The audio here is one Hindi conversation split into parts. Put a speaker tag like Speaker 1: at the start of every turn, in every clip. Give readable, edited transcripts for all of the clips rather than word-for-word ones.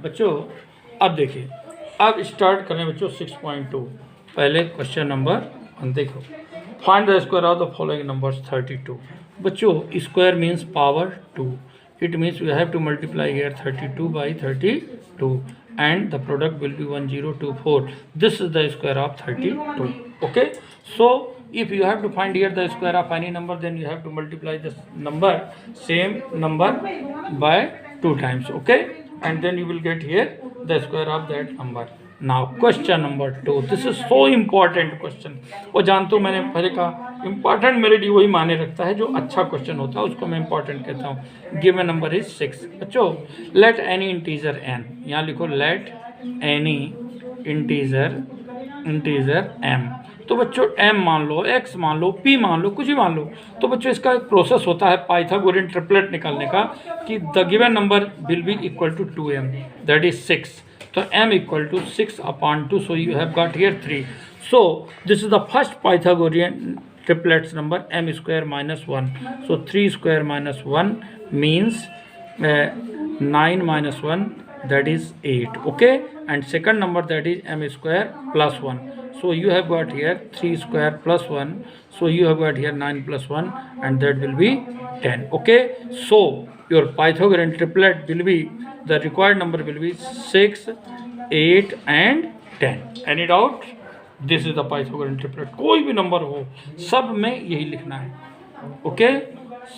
Speaker 1: बच्चों अब देखिए, अब स्टार्ट करें बच्चों 6.2। पहले क्वेश्चन नंबर 1 देखो, find the square of the following numbers 32। बच्चों square means power 2, it means we have to multiply here 32 by 32 and the product will be 1024. This is the square of 32. Okay, so if you have to find here the square of any number, then you have to multiply this number, same number, by 2 times. Okay, and then you will get here the square of that number. Now question number 2, this is so important question। और जानते हो मैंने पहले कहा इंपॉर्टेंट मेरे लिए वही माने रखता है जो अच्छा क्वेश्चन होता है, उसको मैं इंपॉर्टेंट कहता हूँ। Given number is 6। बच्चों लेट एनी इंटीजर n, यहाँ लिखो लेट एनी इंटीजर m। तो बच्चों m मान लो, x मान लो, p मान लो, कुछ भी मान लो। तो बच्चों इसका एक प्रोसेस होता है पाइथागोरियन ट्रिपलेट निकालने का कि the given number will be equal to 2m, that is 6। तो m equal to 6/2, so you have got here 3. So this is the first Pythagorean triplets number, m square minus 1. So 3 square minus 1 means 9 minus 1, that is 8. Okay, and second number that is m square plus 1. So you have got here 3 square plus 1. So you have got here 9 plus 1, and that will be 10. Okay, so your Pythagorean triplet will be, the required number will be 6, 8 and 10. Any doubt? This is the Pythagorean triplet। कोई भी नंबर हो सब में यही लिखना है। ओके,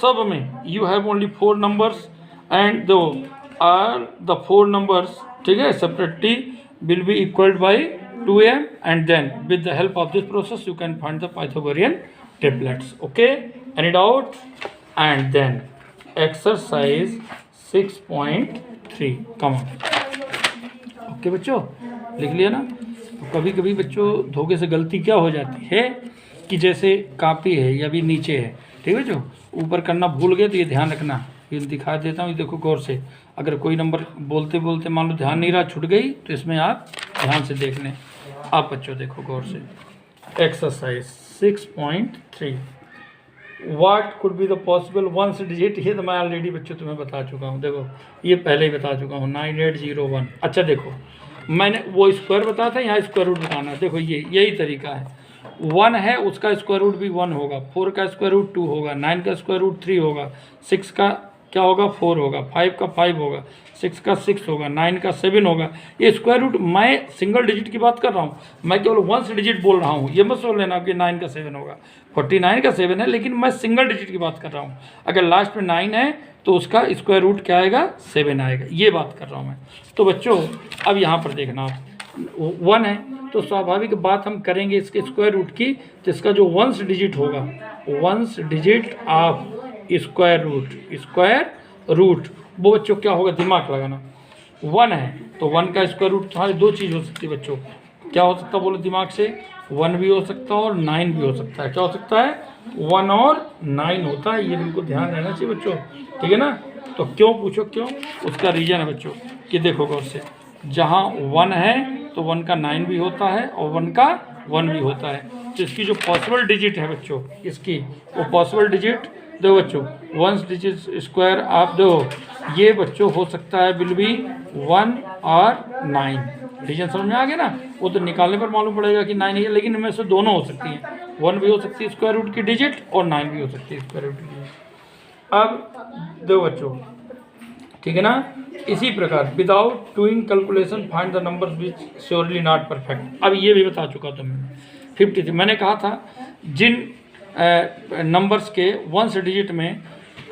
Speaker 1: सब में you have only 4 numbers and the all the 4 numbers, ठीक है, separately will be equal by 2m, and then with the help of this process you can find the Pythagorean triplets। Okay, any doubt? And then exercise 6.3 come on। Okay बच्चों, लिख लिया ना। तो कभी कभी बच्चों धोखे से गलती क्या हो जाती है कि जैसे कापी है या भी नीचे है, ठीक है, जो ऊपर करना भूल गए तो ये ध्यान रखना। ये दिखा देता हूँ, ये देखो गौर से। अगर कोई नंबर बोलते बोलते मान लो ध्यान नहीं रहा, छूट गई, तो इसमें आप ध्यान से देख लें। आप बच्चों देखो गौर से, exercise 6.3, what could be the possible ones digit. ये तो मैं ऑलरेडी बच्चों तुम्हें बता चुका हूँ, देखो ये पहले ही बता चुका हूँ, 9801। अच्छा देखो, मैंने वो स्क्वायर बताया था, यहाँ स्क्वायर रूट बताना है। देखो ये यही तरीका है। 1 है, उसका स्क्वायर रूट भी 1 होगा, 4 का स्क्वायर रूट 2 होगा, 9 का स्क्वायर रूट 3 होगा, 6 का क्या होगा 4 होगा, 5 का 5 होगा, 6 का 6 होगा, 9 का 7 होगा। ये स्क्वायर रूट, मैं सिंगल डिजिट की बात कर रहा हूँ, मैं केवल 1 डिजिट बोल रहा हूँ। ये मत सोच लेना कि 9 का 7 होगा, 49 का 7 है, लेकिन मैं सिंगल डिजिट की बात कर रहा हूँ। अगर लास्ट में 9 है तो उसका स्क्वायर रूट क्या आएगा, 7 आएगा, ये बात कर रहा हूँ मैं। तो बच्चों अब यहाँ पर देखना, 1 है तो स्वाभाविक बात हम करेंगे इसके स्क्वायर रूट की, तो इसका जो 1 डिजिट होगा, 1 डिजिट ऑफ स्क्वायर रूट, वो बच्चों क्या होगा, दिमाग लगाना। 1 है तो 1 का स्क्वायर रूट तुम्हारी 2 चीज़ हो सकती है बच्चों। क्या हो सकता है बोलो दिमाग से, 1 भी हो सकता है और 9 भी हो सकता है। क्या हो सकता है, 1 और 9 होता है, ये बिल्कुल ध्यान रहना चाहिए बच्चों, ठीक है ना। तो क्यों पूछो क्यों, उसका रीजन है बच्चों कि देखो गौर से, जहाँ 1 है तो 1 का 9 भी होता है और 1 का 1 भी होता है। तो इसकी जो पॉसिबल डिजिट है बच्चों, इसकी वो पॉसिबल डिजिट दो बच्चों, 1 डिजिट स्क्वायर आप दो, ये बच्चों हो सकता है विल बी 1 और 9। रीजन समझ में आ गया ना। वो तो निकालने पर मालूम पड़ेगा कि 9 है, लेकिन इनमें से दोनों हो सकती हैं, 1 भी हो सकती है स्क्वायर रूट की डिजिट और 9 भी हो सकती है स्क्वायर रूट की डिजिट। अब दो बच्चों, ठीक है ना। इसी प्रकार without doing calculation find the numbers which surely not perfect. अब ये भी बता चुका था मैं, 53 मैंने कहा था जिन नंबर्स के 1 डिजिट में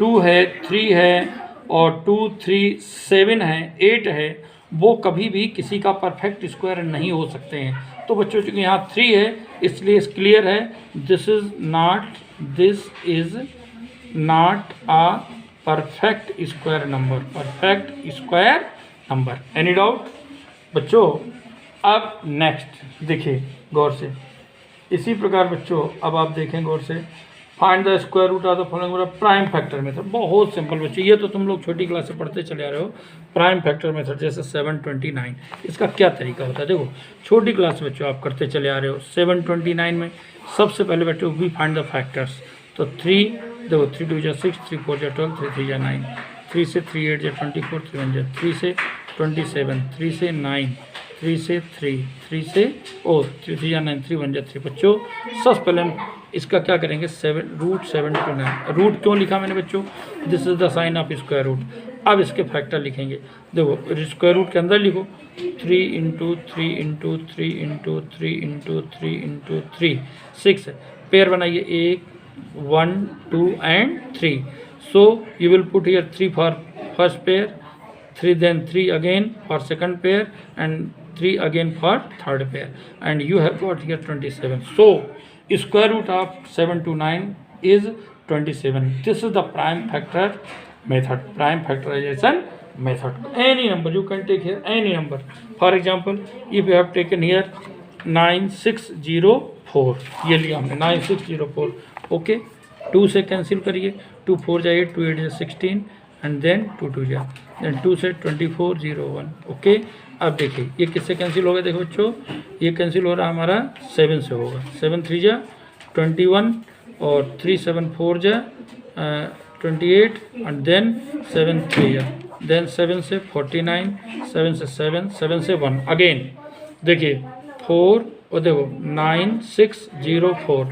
Speaker 1: 2 है, 3 है और 2, 3, 7 है, 8 है, वो कभी भी किसी का परफेक्ट स्क्वायर नहीं हो सकते हैं। तो बच्चों चूँकि यहाँ 3 है इसलिए क्लियर है, this is not a perfect square number. Any doubt बच्चों। अब नेक्स्ट देखिए गौर से, इसी प्रकार बच्चों अब आप देखें गौर से, find the square root of the following prime factor method. बहुत सिंपल बच्चों, ये तो तुम लोग छोटी क्लास से पढ़ते चले आ रहे हो। प्राइम फैक्टर मेथड जैसे 729, इसका क्या तरीका होता है देखो, छोटी क्लास बच्चों आप करते चले आ रहे हो। 729 में सबसे पहले बच्चों वी फाइंड द फैक्टर्स। तो 3 देखो, 3 2 6, 3 4 12, 3 3 9, 3 से 3 8 24, 3 1 3 से 27, 3 से 9, 3 से 3, 3 से 3 या 9, 3 1 जा 3 बच्चों। सबसे पहले हम इसका क्या करेंगे, √7 to 9। रूट क्यों लिखा मैंने बच्चों, this is the sign of square root. अब इसके फैक्टर लिखेंगे, देखो स्क्वायर रूट के अंदर लिखो 3 × 3 × 3 × 3 × 3 × 3 6 पेयर बनाइए, 1 1 2 and 3। So you will put here 3 for first pair, 3 then 3 again for second pair and 3 again for third pair, and you have got here 27. So square root of 7 to 9 is 27. This is the prime factor method, prime factorization method. Any number you can take here, any number. For example, if you have taken here 9604, ये लिया हमने 9604, ओके 2 से कैंसिल करिए, 2 4 जा 8, 2 8 जा 16 एंड देन 2 2 जा, देन 2 से 2401, ओके। अब देखिए ये किससे कैंसिल होगा, देखो बच्चों ये कैंसिल हो रहा है हमारा 7 से होगा, 7 3 जा 21 और 3 7 4 जा 28 एंड देन 7 3 जा, देन 7 से 49, 7 से 7, 7 से 1 अगेन, देखिए 4 और देखो 9604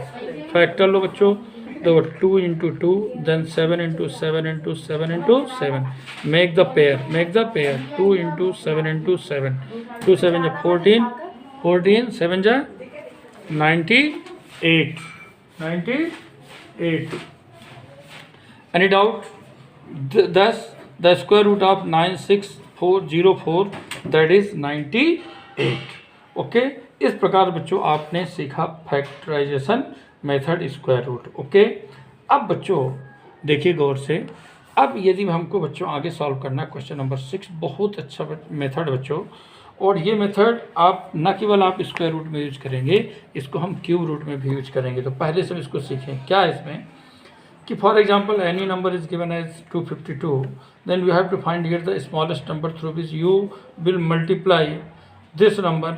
Speaker 1: फैक्टर लो बच्चों, देखो 2 × 2 then 7 × 7 × 7 × 7, make the pair 2 × 7 × 7, 2 7 जा 14, 14 7 जा 98, 98। Any doubt? Thus the square root of 96404 that is 98, okay. इस प्रकार बच्चों आपने सीखा factorization method square root, okay. अब बच्चों देखिए गौर से, अब यदि हमको बच्चों आगे सॉल्व करना है क्वेश्चन नंबर 6, बहुत अच्छा मेथड बच्चों, और ये मेथड आप न केवल आप स्क्वायर रूट में यूज करेंगे, इसको हम क्यूब रूट में भी यूज करेंगे। तो पहले से इसको सीखें, क्या है इसमें कि for example any number is given as 252, then you have to find here the smallest number through which you will multiply this number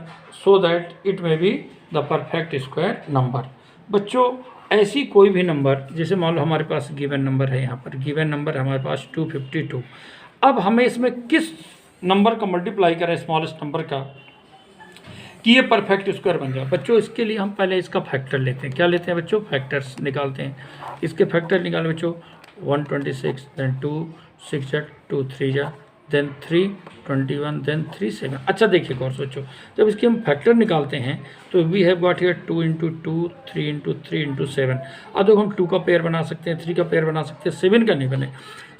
Speaker 1: so that it may be the perfect square number. बच्चों ऐसी कोई भी नंबर, जैसे मान लो हमारे पास गिवन नंबर है, यहाँ पर गिवन नंबर हमारे पास 252, अब हमें इसमें किस नंबर का मल्टीप्लाई करें स्मॉलेस्ट नंबर का कि ये परफेक्ट स्क्वायर बन जाए। बच्चों इसके लिए हम पहले इसका फैक्टर लेते हैं, क्या लेते हैं बच्चों, फैक्टर्स निकालते हैं। इसके फैक्टर निकाले बच्चों 126, देन 2 6 जा 2 3 जा, देन 3 21, देन 3 7। अच्छा देखिए गौर से बच्चों, जब इसके हम फैक्टर निकालते हैं तो वी हैव गॉट हियर 2 × 2 3 × 3 × 7। अब देखो हम 2 का पेयर बना सकते हैं, 3 का पेयर बना सकते हैं, 7 का नहीं बने।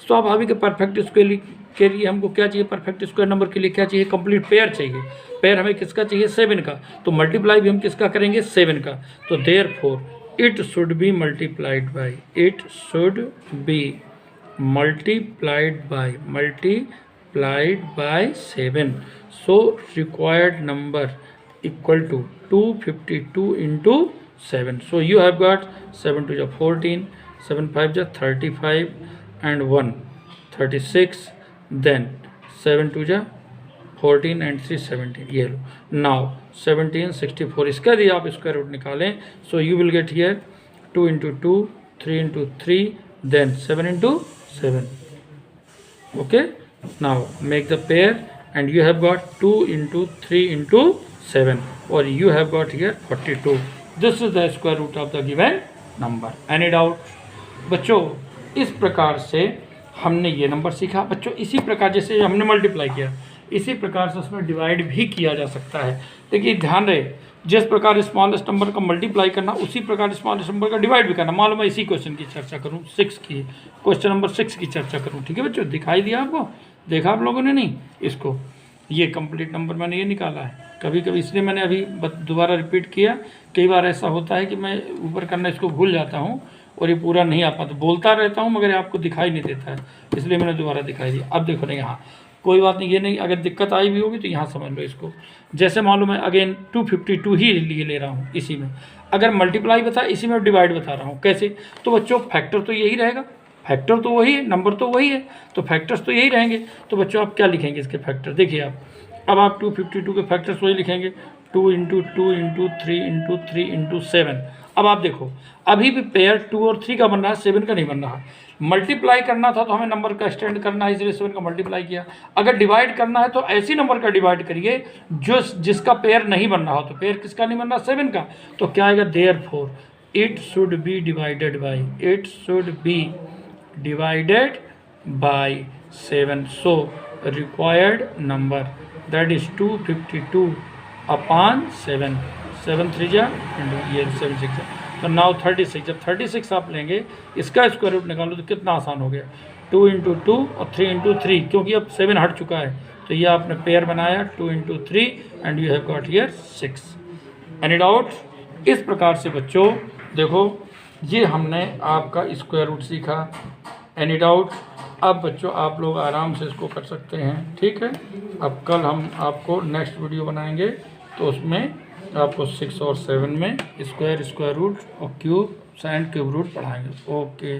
Speaker 1: तो आप अभी के परफेक्ट स्क्वायर के लिए हमको क्या चाहिए, परफेक्ट स्क्वायर नंबर के लिए क्या चाहिए, कंप्लीट पेयर चाहिए। पेयर हमें किसका चाहिए, 7 का, तो मल्टीप्लाई भी हम किसका करेंगे, 7 का। तो therefore it should be multiplied by, it should be multiplied by 7। So required number equal to 252 × 7। So you have got 7 2 जा 14, 7 5 जा 35 and 1 36, then 7 2 जा 14 and 3 17, ये लो। नाउ 17 64, इसका यदि आप स्क्वायर रूट निकालें, so you will get here 2 × 2 3 × 3, then 7 × 7, okay। now make the pair and you have got 2 × 3 × 7, or you have got here 42. this is the square root of the given number. any doubt? बच्चों इस प्रकार से हमने ये नंबर सीखा। बच्चों इसी प्रकार जैसे हमने मल्टीप्लाई किया, इसी प्रकार से उसमें डिवाइड भी किया जा सकता है। देखिए ध्यान रहे, जिस प्रकार स्मॉलेस्ट नंबर का मल्टीप्लाई करना उसी प्रकार स्मॉलेस्ट नंबर का डिवाइड भी करना। मालूम है इसी क्वेश्चन की चर्चा करूँ, 6 की, क्वेश्चन नंबर 6 की चर्चा करूँ, ठीक है बच्चों। दिखाई दिया आपको, देखा आप लोगों ने नहीं इसको, ये कंप्लीट नंबर मैंने ये निकाला है। कभी कभी इसलिए मैंने अभी दोबारा रिपीट किया, कई बार ऐसा होता है कि मैं ऊपर करना इसको भूल जाता हूँ और ये पूरा नहीं आ पाता, बोलता रहता हूँ मगर आपको दिखाई नहीं देता है, इसलिए मैंने दोबारा दिखाई दिया। अब देखो ना यहाँ कोई बात नहीं, ये नहीं, अगर दिक्कत आई भी होगी तो यहाँ समझ लो इसको। जैसे मालूम है अगेन 252 ही लिए ले रहा हूँ, इसी में अगर मल्टीप्लाई बता, इसी में डिवाइड बता रहा हूँ कैसे। तो बच्चों फैक्टर तो यही रहेगा, फैक्टर तो वही है, नंबर तो वही है, तो फैक्टर्स तो यही रहेंगे। तो बच्चों आप क्या लिखेंगे इसके फैक्टर, देखिए आप, अब आप 252 के फैक्टर्स वही लिखेंगे, 2 × 2 × 3 × 3 × 7। अब आप देखो, अभी भी पेयर 2 और 3 का बन रहा है, 7 का नहीं बन रहा। मल्टीप्लाई करना था तो हमें नंबर का एक्सटेंड करना है, इसलिए 7 का मल्टीप्लाई किया। अगर डिवाइड करना है तो ऐसी नंबर का डिवाइड करिए जो जिसका पेयर नहीं बन रहा हो। तो पेयर किसका नहीं बन रहा? 7 का। तो क्या आएगा? Therefore it should B divided by, it should B divided by 7. So required number that is 252 upon 7. 7 3 जा ये 7 6 है। तो नाउ 36, जब 36 आप लेंगे इसका स्क्वायर रूट निकालो तो कितना आसान हो गया, 2 × 2 और 3 × 3, क्योंकि अब 7 हट चुका है। तो ये आपने पेयर बनाया 2 × 3 and you have got here 6। Any doubt? इस प्रकार से बच्चों देखो, ये हमने आपका स्क्वायर रूट सीखा। Any doubt? अब बच्चों आप लोग आराम से इसको कर सकते हैं, ठीक है। अब कल हम आपको नेक्स्ट वीडियो बनाएंगे तो उसमें आपको 6 और 7 में स्क्वायर, स्क्वायर रूट और क्यूब, साइन क्यूब रूट पढ़ाएंगे। ओके।